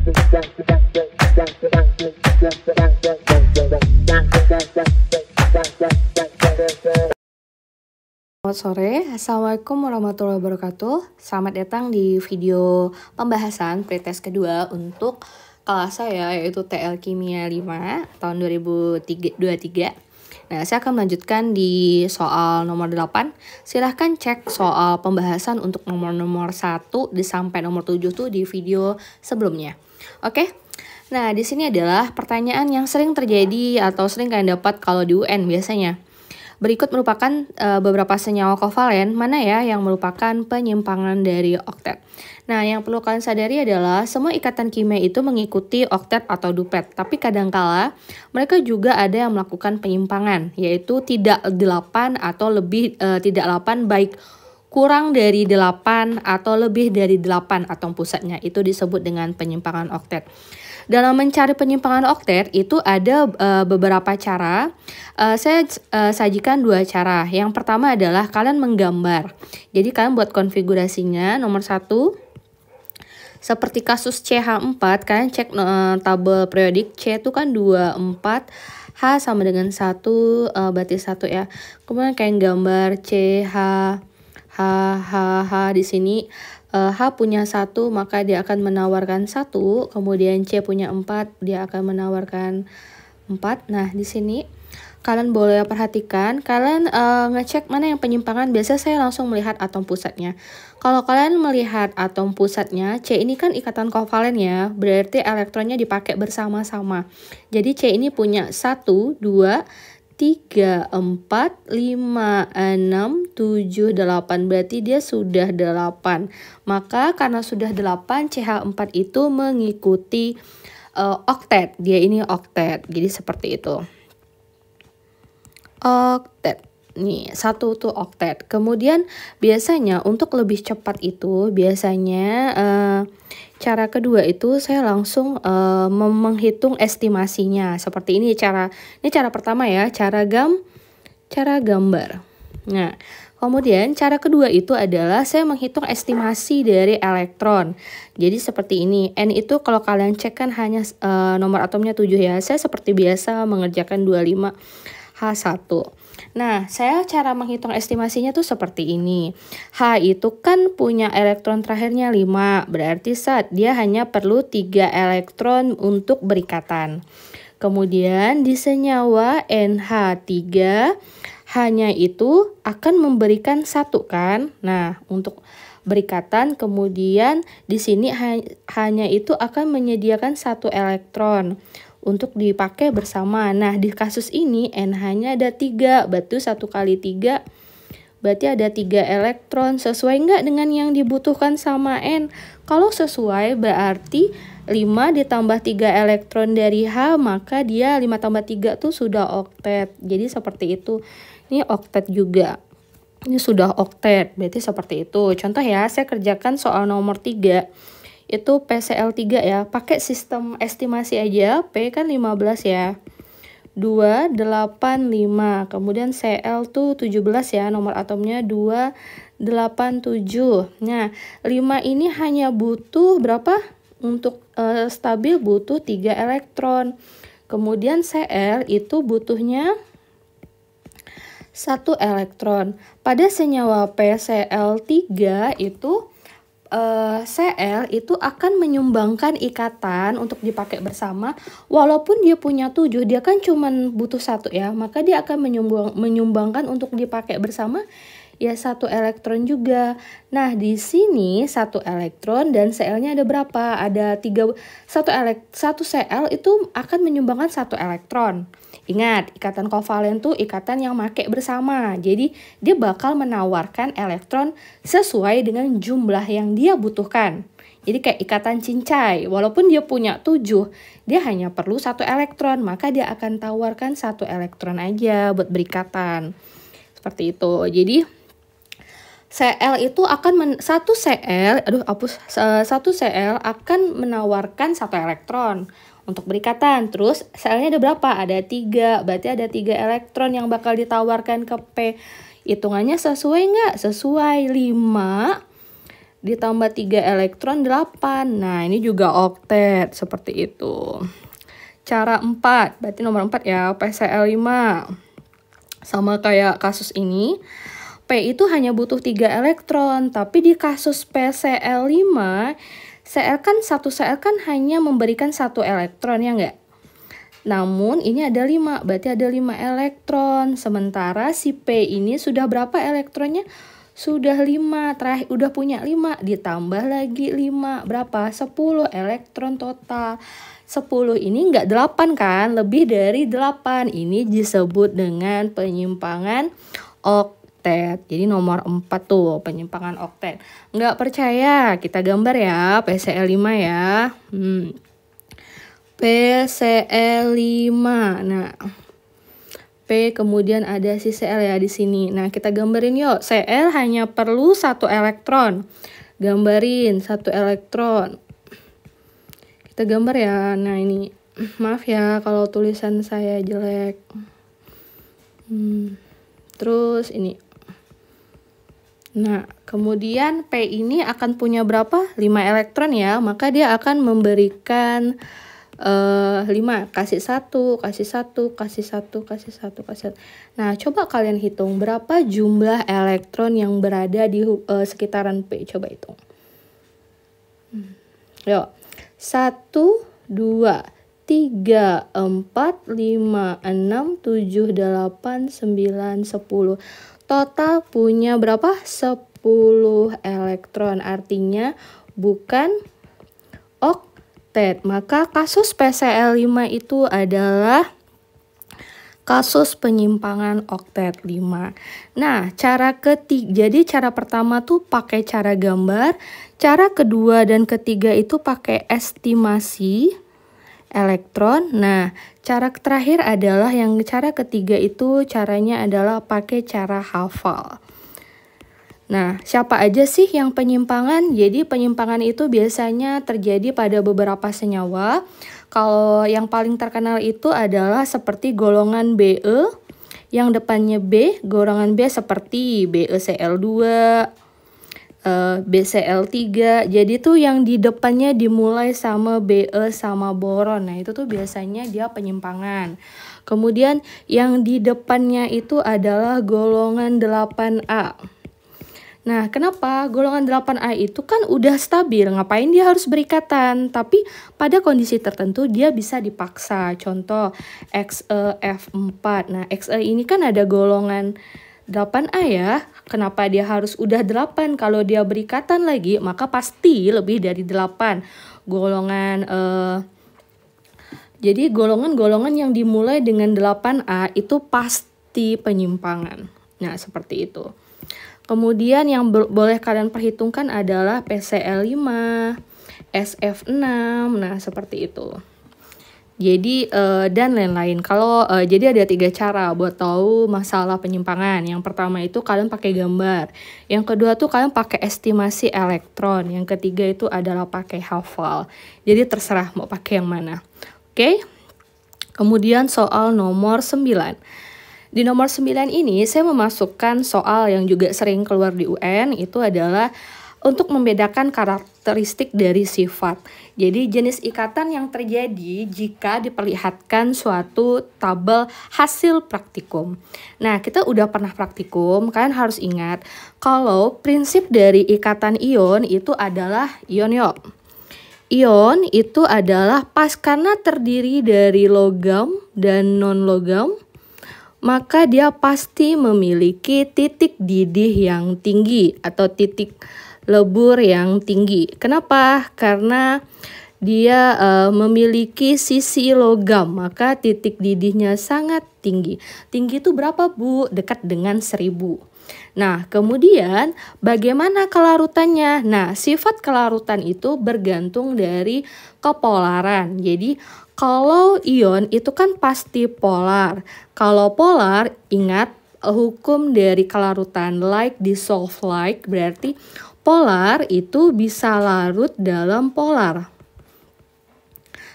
Selamat sore, Assalamualaikum warahmatullahi wabarakatuh. Selamat datang di video pembahasan pretest kedua untuk kelas saya, yaitu TL Kimia 5 tahun 2023. Nah, saya akan melanjutkan di soal nomor 8. Silahkan cek soal pembahasan untuk nomor 1 sampai nomor 7 tuh di video sebelumnya. Oke? Nah, di sini adalah pertanyaan yang sering terjadi atau sering kalian dapat kalau di UN biasanya. Berikut merupakan beberapa senyawa kovalen mana ya yang merupakan penyimpangan dari oktet. Nah, yang perlu kalian sadari adalah semua ikatan kimia itu mengikuti oktet atau duplet. Tapi kadangkala mereka juga ada yang melakukan penyimpangan, yaitu tidak 8 atau lebih tidak 8 baik kurang dari 8 atau lebih dari 8 atom pusatnya. Itu disebut dengan penyimpangan oktet. Dalam mencari penyimpangan oktet itu ada beberapa cara. Saya sajikan 2 cara. Yang pertama adalah kalian menggambar. Jadi kalian buat konfigurasinya. Nomor 1, seperti kasus CH4, kalian cek tabel periodik. C itu kan 24, H sama dengan 1, berarti 1 ya. Kemudian kalian gambar CH, H di sini. H punya 1, maka dia akan menawarkan 1, kemudian C punya 4, dia akan menawarkan 4. Nah, di sini kalian boleh perhatikan, kalian ngecek mana yang penyimpangan. Biasanya saya langsung melihat atom pusatnya. Kalau kalian melihat atom pusatnya, C ini kan ikatan kovalen ya, berarti elektronnya dipakai bersama-sama. Jadi C ini punya 1, 2, 3, 4, 5, 6, 7, 8. Berarti dia sudah 8. Maka karena sudah 8, CH4 itu mengikuti oktet. Dia ini oktet. Jadi seperti itu. Oktet. Nih, 1 tuh oktet. Kemudian biasanya untuk lebih cepat itu, biasanya cara kedua itu saya langsung menghitung estimasinya. Seperti ini cara pertama ya, cara gambar. Nah, kemudian cara kedua itu adalah saya menghitung estimasi dari elektron. Jadi seperti ini. N itu kalau kalian cek kan hanya nomor atomnya 7 ya. Saya seperti biasa mengerjakan 25H1. Nah, saya cara menghitung estimasinya tuh seperti ini. H itu kan punya elektron terakhirnya 5, berarti dia hanya perlu 3 elektron untuk berikatan. Kemudian di senyawa NH3, hanya itu akan memberikan 1 kan. Nah, untuk berikatan, kemudian di sini hanya itu akan menyediakan 1 elektron untuk dipakai bersama. Nah, di kasus ini NH-nya ada 3, berarti 1 kali 3, berarti ada 3 elektron. Sesuai nggak dengan yang dibutuhkan sama N? Kalau sesuai berarti 5 ditambah 3 elektron dari H, maka dia 5 tambah 3 tuh sudah oktet. Jadi seperti itu. Ini oktet juga. Ini sudah oktet, berarti seperti itu. Contoh ya, saya kerjakan soal nomor 3. Itu PCl3 ya, pakai sistem estimasi aja. P kan 15 ya, 2, 8, 5. Kemudian Cl tuh 17 ya, nomor atomnya 2, 8, 7. Nah, 5 ini hanya butuh berapa? Untuk stabil butuh 3 elektron. Kemudian Cl itu butuhnya 1 elektron. Pada senyawa PCl3 itu Cl itu akan menyumbangkan ikatan untuk dipakai bersama. Walaupun dia punya 7, dia kan cuman butuh 1 ya, maka dia akan menyumbangkan untuk dipakai bersama ya 1 elektron juga. Nah, di sini 1 elektron dan Cl-nya ada berapa? Ada 3. 1 Cl itu akan menyumbangkan 1 elektron. Ingat, ikatan kovalen tuh ikatan yang make bersama. Jadi, dia bakal menawarkan elektron sesuai dengan jumlah yang dia butuhkan. Jadi kayak ikatan cincai. Walaupun dia punya 7, dia hanya perlu 1 elektron. Maka dia akan tawarkan 1 elektron aja buat berikatan. Seperti itu. Jadi, Cl itu akan 1 Cl akan menawarkan 1 elektron untuk berikatan. Terus Cl-nya ada berapa? Ada 3. Berarti ada 3 elektron yang bakal ditawarkan ke P. Hitungannya sesuai nggak? Sesuai. 5 ditambah 3 elektron 8. Nah, ini juga oktet seperti itu. Cara 4, berarti nomor 4 ya, PCl5. Sama kayak kasus ini, P itu hanya butuh 3 elektron, tapi di kasus PCl5, satu Cl kan hanya memberikan 1 elektron, ya enggak? Namun ini ada 5, berarti ada 5 elektron. Sementara si P ini sudah berapa elektronnya? Sudah 5, terakhir udah punya 5, ditambah lagi 5, berapa? 10 elektron total. 10 ini enggak 8 kan? Lebih dari 8. Ini disebut dengan penyimpangan oktet. Jadi nomor 4 tuh penyimpangan oktet. Nggak percaya, kita gambar ya PCl5 ya. PCl5. Nah, P kemudian ada si Cl ya di sini. Nah, kita gambarin yuk. Cl hanya perlu 1 elektron. Gambarin 1 elektron. Kita gambar ya. Nah, ini maaf ya kalau tulisan saya jelek. Terus ini. Nah, kemudian P ini akan punya berapa? 5 elektron ya, maka dia akan memberikan 5, kasih 1, kasih 1, kasih 1, kasih 1, kasih 1. Nah, coba kalian hitung berapa jumlah elektron yang berada di sekitaran P. Coba hitung. Yuk, 1, 2, 3, 4, 5, 6, 7, 8, 9, 10. Total punya berapa? 10 elektron. Artinya bukan oktet. Maka kasus PCl5 itu adalah kasus penyimpangan oktet 5. Nah, jadi cara pertama tuh pakai cara gambar. Cara kedua dan ketiga itu pakai estimasi elektron. Nah, cara terakhir adalah yang cara ketiga itu caranya adalah pakai cara hafal. Nah, siapa aja sih yang penyimpangan? Jadi penyimpangan itu biasanya terjadi pada beberapa senyawa. Kalau yang paling terkenal itu adalah seperti golongan Be, yang depannya B, golongan B seperti BeCl2, BCl3. Jadi tuh yang di depannya dimulai sama Be sama boron. Nah, itu tuh biasanya dia penyimpangan. Kemudian yang di depannya itu adalah golongan 8A. Nah, kenapa? Golongan 8A itu kan udah stabil, ngapain dia harus berikatan? Tapi pada kondisi tertentu dia bisa dipaksa. Contoh XeF4. Nah, Xe ini kan ada golongan 8A ya. Kenapa dia harus udah 8? Kalau dia berikatan lagi, maka pasti lebih dari 8. Jadi golongan-golongan yang dimulai dengan 8A itu pasti penyimpangan. Nah, seperti itu. Kemudian yang boleh kalian perhitungkan adalah PCl5, SF6, nah seperti itu. Jadi dan lain-lain. Jadi ada 3 cara buat tahu masalah penyimpangan. Yang pertama itu kalian pakai gambar. Yang kedua tuh kalian pakai estimasi elektron. Yang ketiga itu adalah pakai hafal. Jadi terserah mau pakai yang mana. Oke? Kemudian soal nomor 9. Di nomor 9 ini saya memasukkan soal yang juga sering keluar di UN, itu adalah untuk membedakan karakteristik dari sifat. Jadi jenis ikatan yang terjadi jika diperlihatkan suatu tabel hasil praktikum. Nah, kita udah pernah praktikum, kalian harus ingat kalau prinsip dari ikatan ion itu adalah ion. Ion itu adalah karena terdiri dari logam dan non-logam, maka dia pasti memiliki titik didih yang tinggi atau titik lebur yang tinggi. Kenapa? Karena dia memiliki sisi logam, maka titik didihnya sangat tinggi. Tinggi itu berapa, Bu? Dekat dengan 1000. Nah, kemudian bagaimana kelarutannya? Nah, sifat kelarutan itu bergantung dari kepolaran. Jadi, kalau ion itu kan pasti polar. Kalau polar, ingat hukum dari kelarutan like dissolve like, berarti polar itu bisa larut dalam polar.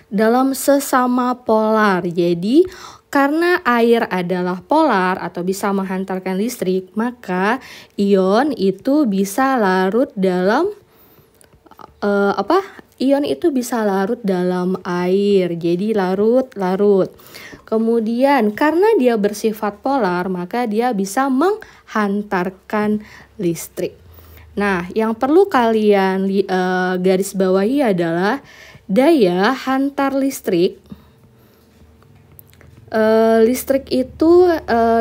Dalam sesama polar. Jadi, karena air adalah polar atau bisa menghantarkan listrik, maka ion itu bisa larut dalam ion itu bisa larut dalam air, jadi larut-larut. Kemudian karena dia bersifat polar, maka dia bisa menghantarkan listrik. Nah, yang perlu kalian garis bawahi adalah daya hantar listrik.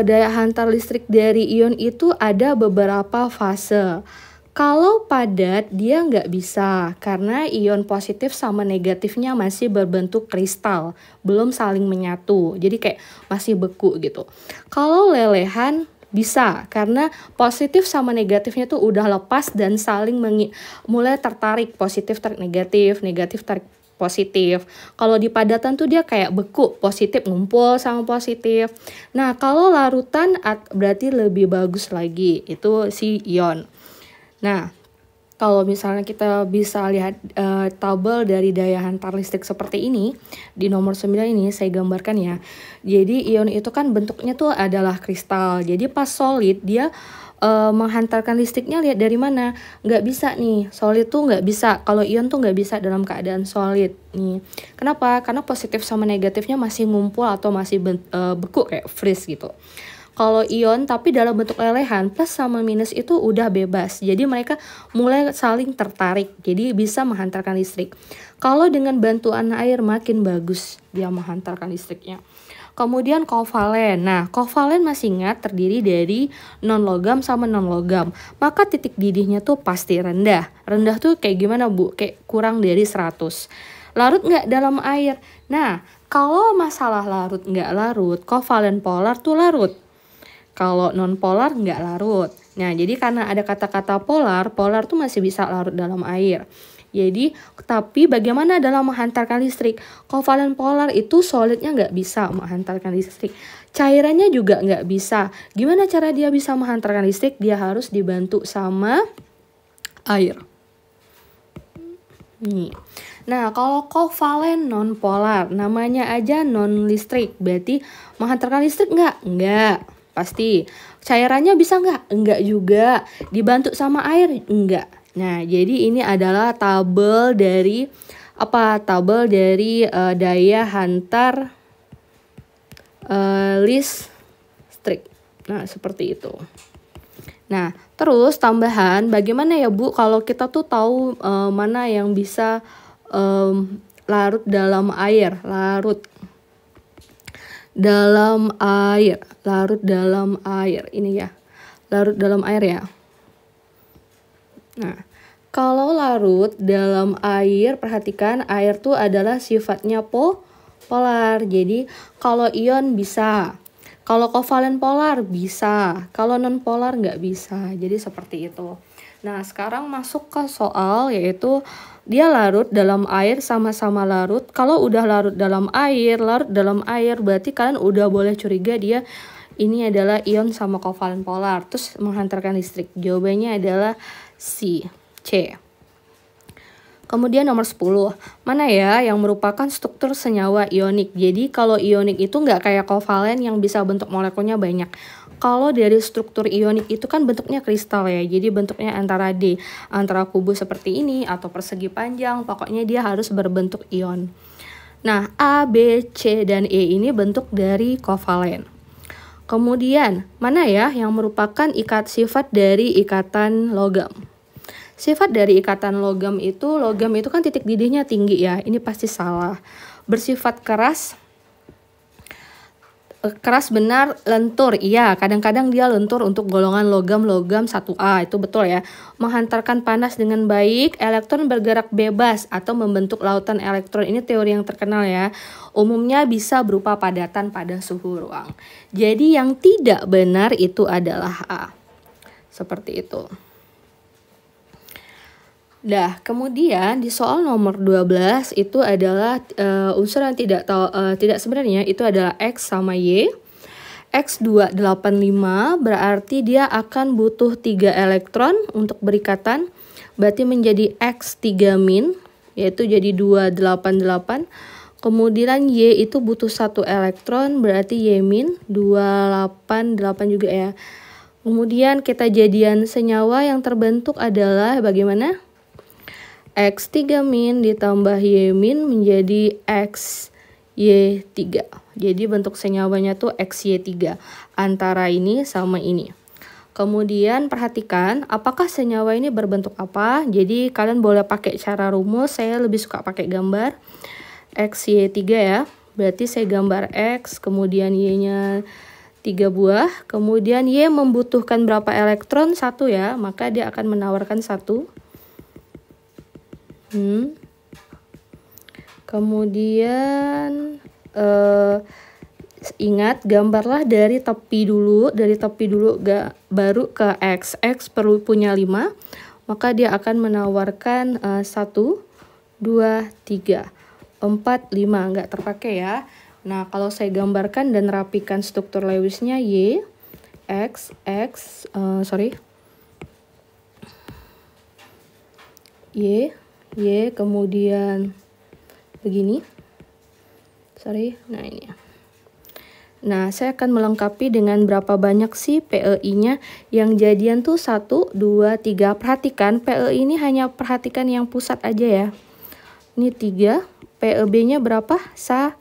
Daya hantar listrik dari ion itu ada beberapa fase. Kalau padat dia nggak bisa karena ion positif sama negatifnya masih berbentuk kristal, belum saling menyatu, jadi kayak masih beku gitu. Kalau lelehan bisa karena positif sama negatifnya tuh udah lepas dan saling mulai tertarik, positif tarik negatif, negatif tarik positif. Kalau di padatan tuh dia kayak beku, positif ngumpul sama positif. Nah, kalau larutan berarti lebih bagus lagi, itu si ion. Nah, kalau misalnya kita bisa lihat tabel dari daya hantar listrik seperti ini, di nomor 9 ini saya gambarkan ya. Jadi ion itu kan bentuknya tuh adalah kristal. Jadi pas solid dia menghantarkan listriknya lihat dari mana. Nggak bisa nih, solid tuh nggak bisa. Kalau ion tuh nggak bisa dalam keadaan solid nih. Kenapa? Karena positif sama negatifnya masih ngumpul atau masih beku kayak freeze gitu. Kalau ion tapi dalam bentuk lelehan, plus sama minus itu udah bebas. Jadi mereka mulai saling tertarik. Jadi bisa menghantarkan listrik. Kalau dengan bantuan air makin bagus dia menghantarkan listriknya. Kemudian kovalen. Nah, kovalen masih ingat terdiri dari non-logam sama non-logam. Maka titik didihnya tuh pasti rendah. Rendah tuh kayak gimana, Bu? Kayak kurang dari 100. Larut nggak dalam air? Nah, kalau masalah larut nggak larut, kovalen polar tuh larut. Kalau non-polar nggak larut. Nah, jadi karena ada kata-kata polar, polar tuh masih bisa larut dalam air. Jadi, tapi bagaimana dalam menghantarkan listrik? Kovalen polar itu solidnya nggak bisa menghantarkan listrik. Cairannya juga nggak bisa. Gimana cara dia bisa menghantarkan listrik? Dia harus dibantu sama air. Nih. Nah, kalau kovalen non-polar, namanya aja non-listrik. Berarti menghantarkan listrik nggak? Nggak. Pasti. Cairannya bisa nggak? Enggak juga. Dibantu sama air? Enggak. Nah, jadi ini adalah tabel dari daya hantar listrik. Nah, seperti itu. Nah, terus tambahan bagaimana ya, Bu, kalau kita tuh tahu mana yang bisa larut dalam air, larut dalam air ini ya, larut dalam air ya. Nah, kalau larut dalam air, perhatikan air tuh adalah sifatnya polar. Jadi kalau ion bisa, kalau kovalen polar bisa, kalau non polar nggak bisa. Jadi seperti itu. Nah, sekarang masuk ke soal yaitu dia larut dalam air, sama-sama larut. Kalau udah larut dalam air berarti kalian udah boleh curiga dia ini adalah ion sama kovalen polar. Terus menghantarkan listrik. Jawabannya adalah C. Kemudian nomor 10, mana ya yang merupakan struktur senyawa ionik. Jadi kalau ionik itu nggak kayak kovalen yang bisa bentuk molekulnya banyak. Kalau dari struktur ionik itu kan bentuknya kristal ya. Jadi bentuknya antara kubus seperti ini atau persegi panjang. Pokoknya dia harus berbentuk ion. Nah, A, B, C, dan E ini bentuk dari kovalen. Kemudian, mana ya yang merupakan sifat dari ikatan logam? Sifat dari ikatan logam itu kan titik didihnya tinggi ya. Ini pasti salah. Bersifat keras benar, lentur. Iya, kadang-kadang dia lentur untuk golongan logam 1A. Itu betul ya. Menghantarkan panas dengan baik, elektron bergerak bebas atau membentuk lautan elektron. Ini teori yang terkenal ya. Umumnya bisa berupa padatan pada suhu ruang. Jadi yang tidak benar itu adalah A. Seperti itu. Nah, kemudian di soal nomor 12 itu adalah unsur yang tidak sebenarnya itu adalah X sama Y. X 285 berarti dia akan butuh 3 elektron untuk berikatan. Berarti menjadi X 3 min, yaitu jadi 288. Kemudian Y itu butuh 1 elektron, berarti Y min 288 juga ya. Kemudian kita jadian senyawa yang terbentuk adalah bagaimana? X3 min ditambah Y min menjadi XY3. Jadi bentuk senyawanya tuh XY3. Antara ini sama ini. Kemudian perhatikan apakah senyawa ini berbentuk apa. Jadi kalian boleh pakai cara rumus. Saya lebih suka pakai gambar. XY3 ya. Berarti saya gambar X, kemudian Y-nya 3 buah. Kemudian Y membutuhkan berapa elektron? 1 ya. Maka dia akan menawarkan 1. Kemudian ingat gambarlah dari tepi dulu, baru ke X. X perlu punya 5, maka dia akan menawarkan 1, 2, 3, 4, 5, nggak terpakai ya. Nah, kalau saya gambarkan dan rapikan struktur Lewisnya Y, X, Y, kemudian begini. Nah ini ya. Nah, saya akan melengkapi dengan berapa banyak sih PEI-nya. Yang jadian tuh 1, 2, 3. Perhatikan, PEI ini hanya perhatikan yang pusat aja ya. Ini 3, PEB-nya berapa? 1.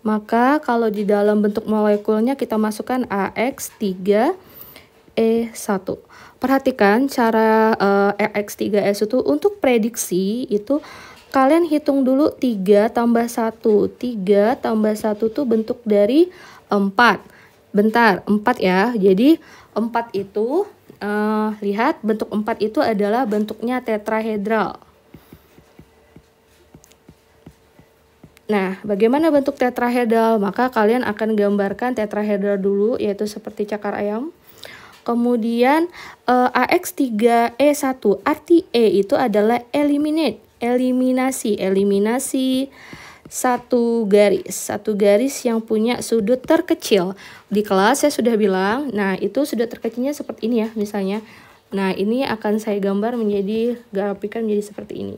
Maka kalau di dalam bentuk molekulnya kita masukkan AX3E1. Perhatikan cara AX3E1 untuk prediksi itu kalian hitung dulu 3 tambah 1. 3 tambah 1 tuh bentuk dari 4. Bentar, 4 ya. Jadi 4 itu, lihat bentuk 4 itu adalah bentuknya tetrahedral. Nah, bagaimana bentuk tetrahedral? Maka kalian akan gambarkan tetrahedral dulu, yaitu seperti cakar ayam. Kemudian AX3E1, arti E itu adalah eliminasi satu garis yang punya sudut terkecil. Di kelas saya sudah bilang, nah itu sudut terkecilnya seperti ini ya misalnya. Nah ini akan saya gambar grafikan menjadi seperti ini.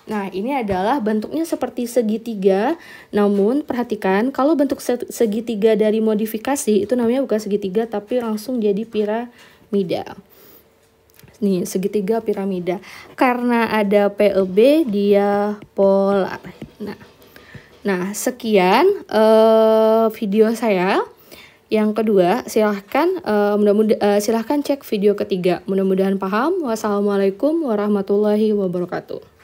Nah ini adalah bentuknya seperti segitiga, namun perhatikan kalau bentuk segitiga dari modifikasi itu namanya bukan segitiga tapi langsung jadi piramida. Nih segitiga piramida karena ada PEB dia polar. Nah sekian video saya. Yang kedua, silahkan cek video ketiga. Mudah-mudahan paham. Wassalamualaikum warahmatullahi wabarakatuh.